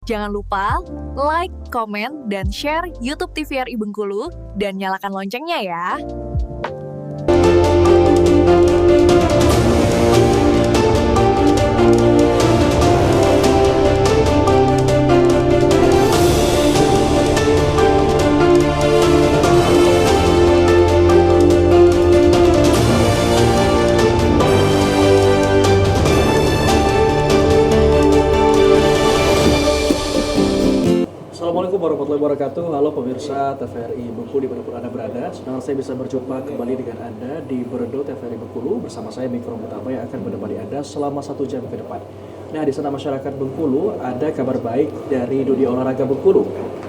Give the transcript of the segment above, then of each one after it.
Jangan lupa like, komen, dan share YouTube TVRI Bengkulu dan nyalakan loncengnya ya. Assalamualaikum warahmatullahi wabarakatuh. Halo pemirsa TVRI Bengkulu dimanapun Anda berada. Senang saya bisa berjumpa kembali dengan Anda di Beredo TVRI Bengkulu bersama saya Mikro Mutaba yang akan menemani Anda selama 1 jam ke depan. Nah, di sana masyarakat Bengkulu ada kabar baik dari dunia olahraga Bengkulu.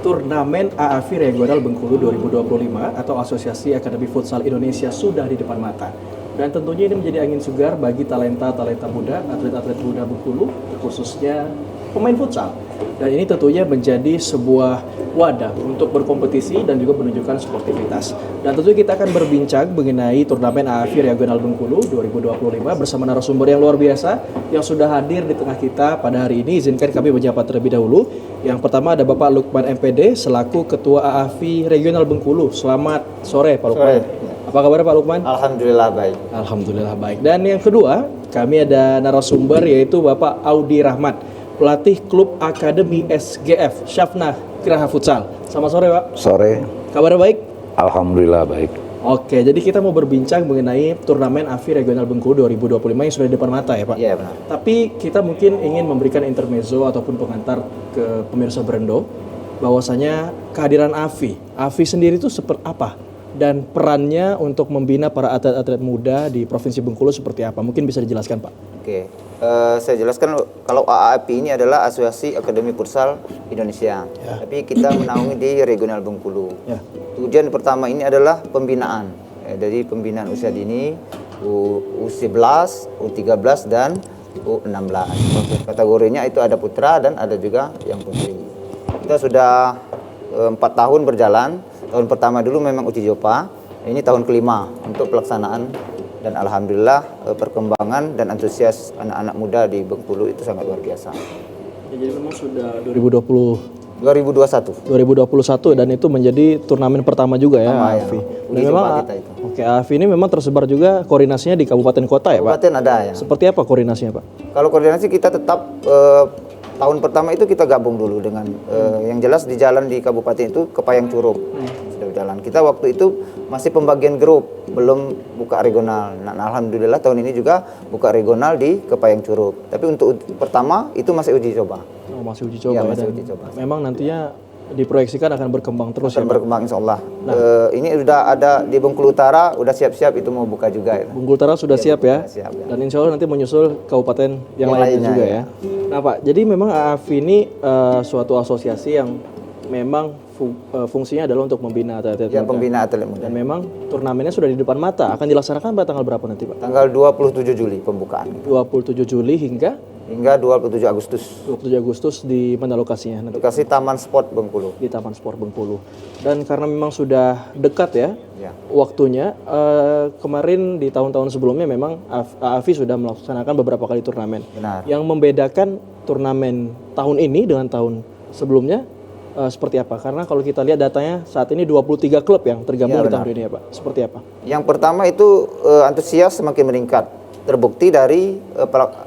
Turnamen AAFI Regional Bengkulu 2025 atau Asosiasi Akademi Futsal Indonesia sudah di depan mata. Dan tentunya ini menjadi angin segar bagi talenta-talenta muda, atlet-atlet muda Bengkulu, khususnya pemain futsal. Dan ini tentunya menjadi sebuah wadah untuk berkompetisi dan juga menunjukkan sportivitas. Dan tentunya kita akan berbincang mengenai turnamen AAFI Regional Bengkulu 2025 bersama narasumber yang luar biasa yang sudah hadir di tengah kita pada hari ini. Izinkan kami menyapa terlebih dahulu. Yang pertama ada Bapak Lukman MPD selaku Ketua AAFI Regional Bengkulu. Selamat sore Pak Lukman. Apa kabar Pak Lukman? Alhamdulillah baik. Alhamdulillah baik. Dan yang kedua, kami ada narasumber yaitu Bapak Audi Rahmat, pelatih klub Akademi SGF Syafna Geraha Futsal. Selamat sore Pak. Sore. Kabar baik? Alhamdulillah baik. Oke, jadi kita mau berbincang mengenai turnamen AAFI Regional Bengkulu 2025 yang sudah di depan mata ya Pak? Iya benar. Tapi kita mungkin ingin memberikan intermezzo ataupun pengantar ke pemirsa Berendo bahwasanya kehadiran AAFI sendiri itu seperti apa? Dan perannya untuk membina para atlet-atlet muda di Provinsi Bengkulu seperti apa? Mungkin bisa dijelaskan Pak? Oke, saya jelaskan kalau AAFI ini adalah Asosiasi Akademi Futsal Indonesia. Ya. Tapi kita menaungi di Regional Bengkulu. Ya. Tujuan pertama ini adalah pembinaan. Dari pembinaan usia dini, U11, U13 dan U16. Kategorinya itu ada putra dan ada juga yang putri. Kita sudah 4 tahun berjalan. Tahun pertama dulu memang uji coba. Ini tahun kelima untuk pelaksanaan. Dan alhamdulillah perkembangan dan antusias anak-anak muda di Bengkulu itu sangat luar biasa. Ya, jadi memang sudah 2021 dan itu menjadi turnamen pertama juga ya AAFI. Dan memang oke, AAFI ini memang tersebar juga koordinasinya di kabupaten kota ya Pak? Kabupaten ada ya. Seperti apa koordinasinya Pak? Kalau koordinasi kita tetap tahun pertama itu kita gabung dulu dengan yang jelas di jalan di kabupaten itu Kepayang Curug. Sudah berjalan. Kita waktu itu masih pembagian grup, belum buka regional. Nah, alhamdulillah tahun ini juga buka regional di Kepayang Curug. Tapi untuk pertama itu masih uji coba. Oh, masih uji coba Ya, ya, masih dan uji coba. memang nantinya diproyeksikan akan berkembang terus ya Akan Pak? berkembang insya Allah. Ini sudah ada di Bengkulu Utara, udah siap-siap itu mau buka juga ya. Bengkulu Utara sudah siap ya? Siap, ya. Dan insya Allah nanti menyusul kabupaten yang lainnya juga ya. Nah Pak, jadi memang AAFI ini suatu asosiasi yang memang fungsinya adalah untuk membina atlet-atlet Ya, muda. pembina atlet muda. Dan memang turnamennya sudah di depan mata. Akan dilaksanakan pada tanggal berapa nanti Pak? Tanggal 27 Juli pembukaan 27 Juli hingga 27 Agustus. 27 Agustus di mana lokasinya nanti? Lokasi Taman Sport Bengkulu. Di Taman Sport Bengkulu. Dan karena memang sudah dekat ya Ya. waktunya, kemarin di tahun-tahun sebelumnya memang AAFI sudah melaksanakan beberapa kali turnamen. Benar. Yang membedakan turnamen tahun ini dengan tahun sebelumnya seperti apa? Karena kalau kita lihat datanya saat ini 23 klub yang tergabung di tahun ini ya Pak. Seperti apa? Yang pertama itu antusias semakin meningkat. Terbukti dari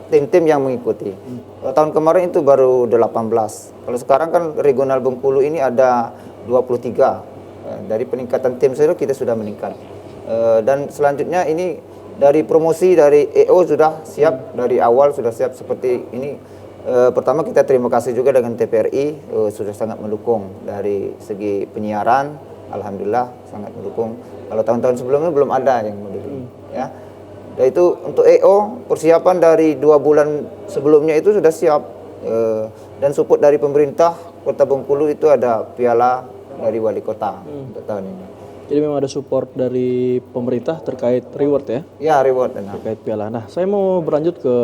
tim-tim yang mengikuti. Tahun kemarin itu baru 18. Kalau sekarang kan regional Bengkulu ini ada 23. Dari peningkatan tim saja kita sudah meningkat. Dan selanjutnya ini dari promosi dari EO sudah siap, dari awal sudah siap seperti ini. Pertama kita terima kasih juga dengan TVRI sudah sangat mendukung dari segi penyiaran. Alhamdulillah sangat mendukung. Kalau tahun-tahun sebelumnya belum ada yang mendukung. Ya. Dan itu untuk EO persiapan dari 2 bulan sebelumnya itu sudah siap. Dan support dari pemerintah Kota Bengkulu itu ada piala dari wali kota untuk tahun ini. Jadi memang ada support dari pemerintah terkait reward ya? Ya, reward. Terkait piala. Nah, saya mau berlanjut ke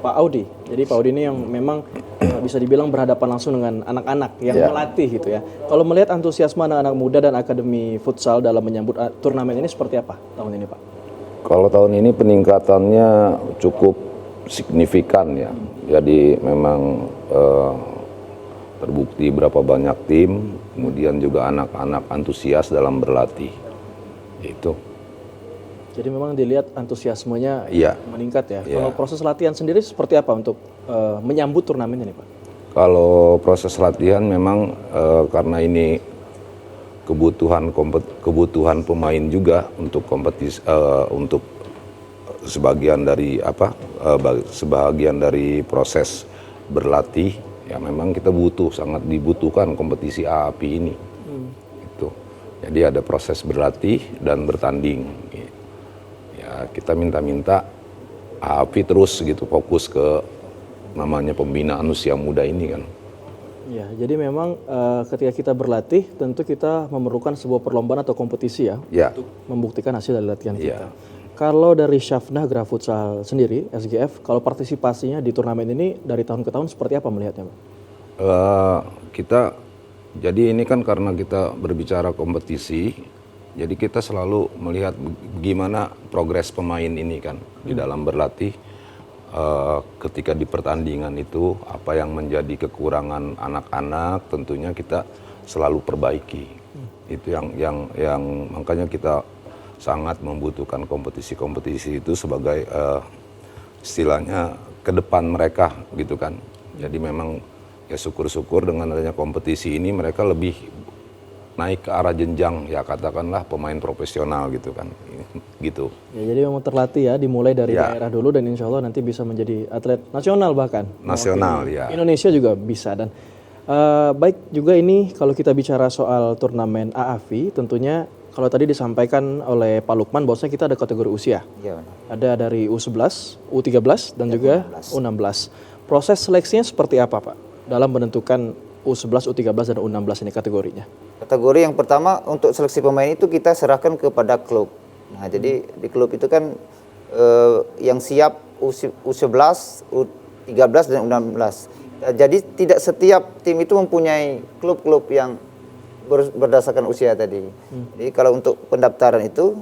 Pak Audi. Jadi Pak Audi ini yang memang bisa dibilang berhadapan langsung dengan anak-anak yang melatih gitu ya. Kalau melihat antusiasme anak-anak muda dan Akademi Futsal dalam menyambut turnamen ini seperti apa tahun ini Pak? Kalau tahun ini peningkatannya cukup signifikan ya. Jadi memang terbukti berapa banyak tim, kemudian juga anak-anak antusias dalam berlatih. Itu. Jadi memang dilihat antusiasmenya Iya. meningkat ya. Iya. Kalau proses latihan sendiri seperti apa untuk menyambut turnamen ini, Pak? Kalau proses latihan memang karena ini kebutuhan pemain juga untuk kompetisi, untuk sebagian dari sebagian dari proses berlatih, ya memang kita sangat dibutuhkan kompetisi AAP ini. Itu. Jadi ada proses berlatih dan bertanding. Ya kita minta AAP terus gitu, fokus ke namanya pembinaan usia muda ini kan. Ya, jadi memang ketika kita berlatih tentu kita memerlukan sebuah perlombaan atau kompetisi ya, Ya. untuk membuktikan hasil dari latihan kita. Iya. Kalau dari Syafnah Gra Futsal sendiri, SGF, kalau partisipasinya di turnamen ini dari tahun ke tahun seperti apa melihatnya, Pak? Kita jadi ini kan karena kita berbicara kompetisi, jadi kita selalu melihat bagaimana progres pemain ini kan di dalam berlatih. Ketika di pertandingan itu apa yang menjadi kekurangan anak-anak tentunya kita selalu perbaiki. Itu yang makanya kita sangat membutuhkan kompetisi-kompetisi itu sebagai istilahnya ke depan mereka gitu kan. Jadi memang ya syukur-syukur dengan adanya kompetisi ini mereka lebih naik ke arah jenjang ya katakanlah pemain profesional gitu kan gitu. Ya, jadi memang terlatih ya, dimulai dari Ya. daerah dulu dan insya Allah nanti bisa menjadi atlet nasional bahkan. Nasional, Mewakili ya. Indonesia juga bisa. Dan baik juga ini kalau kita bicara soal turnamen AAV, tentunya kalau tadi disampaikan oleh Pak Lukman bahwasanya kita ada kategori usia. Iya. Ada dari U11, U13 dan juga U16. Proses seleksinya seperti apa, Pak? Dalam menentukan U11, U13 dan U16 ini kategorinya. Kategori yang pertama untuk seleksi pemain itu kita serahkan kepada klub. Nah, jadi di klub itu kan yang siap U11, U13 dan U16. Jadi tidak setiap tim itu mempunyai klub-klub yang berdasarkan usia tadi. Jadi kalau untuk pendaftaran itu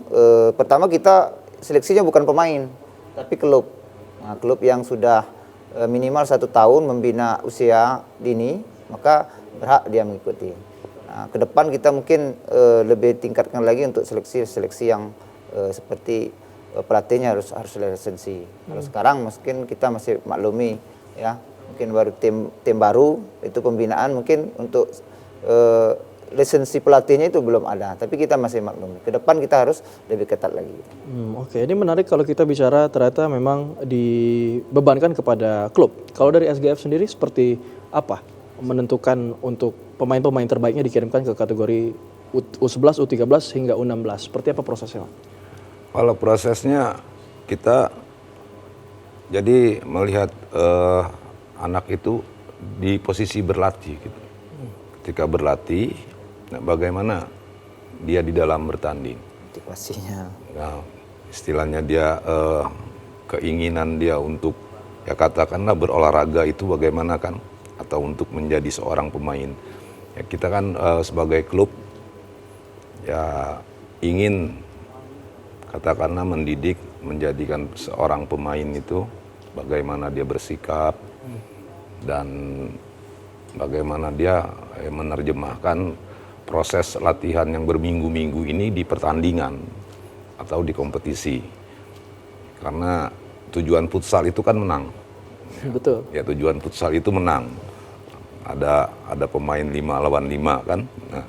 pertama kita seleksinya bukan pemain tapi klub. Nah, klub yang sudah minimal 1 tahun membina usia dini maka berhak dia mengikuti. Nah, ke depan kita mungkin lebih tingkatkan lagi untuk seleksi yang seperti pelatihnya harus lisensi. Kalau sekarang mungkin kita masih maklumi ya, mungkin baru tim baru itu pembinaan mungkin untuk lisensi pelatihnya itu belum ada, tapi kita masih maklumi. Ke depan kita harus lebih ketat lagi. Oke, ini menarik kalau kita bicara ternyata memang dibebankan kepada klub. Kalau dari SGF sendiri seperti apa menentukan untuk pemain-pemain terbaiknya dikirimkan ke kategori U11, U13 hingga U16? Seperti apa prosesnya? Kalau prosesnya kita jadi melihat anak itu di posisi berlatih gitu. Ketika berlatih, bagaimana dia di dalam bertanding. Motivasinya. Nah, istilahnya dia keinginan dia untuk ya katakanlah berolahraga itu bagaimana kan, atau untuk menjadi seorang pemain. Ya, kita kan sebagai klub ya ingin katakanlah mendidik, menjadikan seorang pemain itu bagaimana dia bersikap dan bagaimana dia menerjemahkan proses latihan yang berminggu-minggu ini di pertandingan atau di kompetisi. Karena tujuan futsal itu kan menang. Betul. Ya tujuan futsal itu menang. Ada pemain 5 lawan 5 kan. Nah,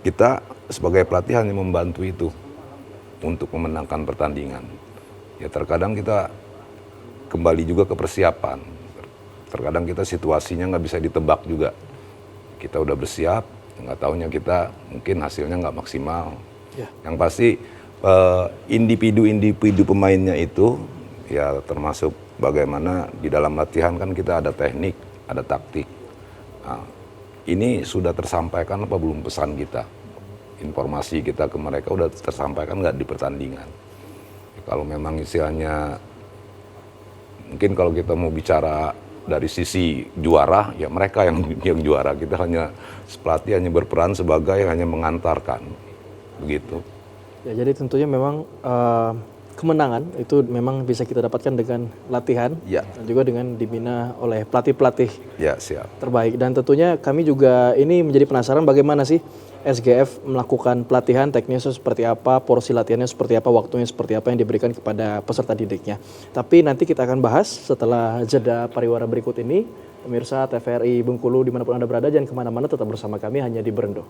kita sebagai pelatih hanya membantu itu untuk memenangkan pertandingan. Ya terkadang kita kembali juga ke persiapan. Terkadang kita situasinya nggak bisa ditebak juga. Kita udah bersiap, nggak taunya kita mungkin hasilnya nggak maksimal. Ya. Yang pasti individu pemainnya itu ya termasuk bagaimana di dalam latihan kan kita ada teknik, ada taktik. Nah, ini sudah tersampaikan apa belum pesan kita? Informasi kita ke mereka udah tersampaikan nggak di pertandingan? Kalau memang istilahnya mungkin kalau kita mau bicara dari sisi juara, ya mereka yang juara. Kita hanya pelatih hanya berperan sebagai hanya mengantarkan, begitu. Ya, jadi tentunya memang kemenangan itu memang bisa kita dapatkan dengan latihan Ya. dan juga dengan dibina oleh pelatih-pelatih Ya, siap. terbaik. Dan tentunya kami juga ini menjadi penasaran bagaimana sih SGF melakukan pelatihan, teknisnya seperti apa, porsi latihannya seperti apa, waktunya seperti apa yang diberikan kepada peserta didiknya. Tapi nanti kita akan bahas setelah jeda pariwara berikut ini. Pemirsa TVRI Bengkulu dimanapun Anda berada, jangan kemana-mana, tetap bersama kami hanya di Berendo.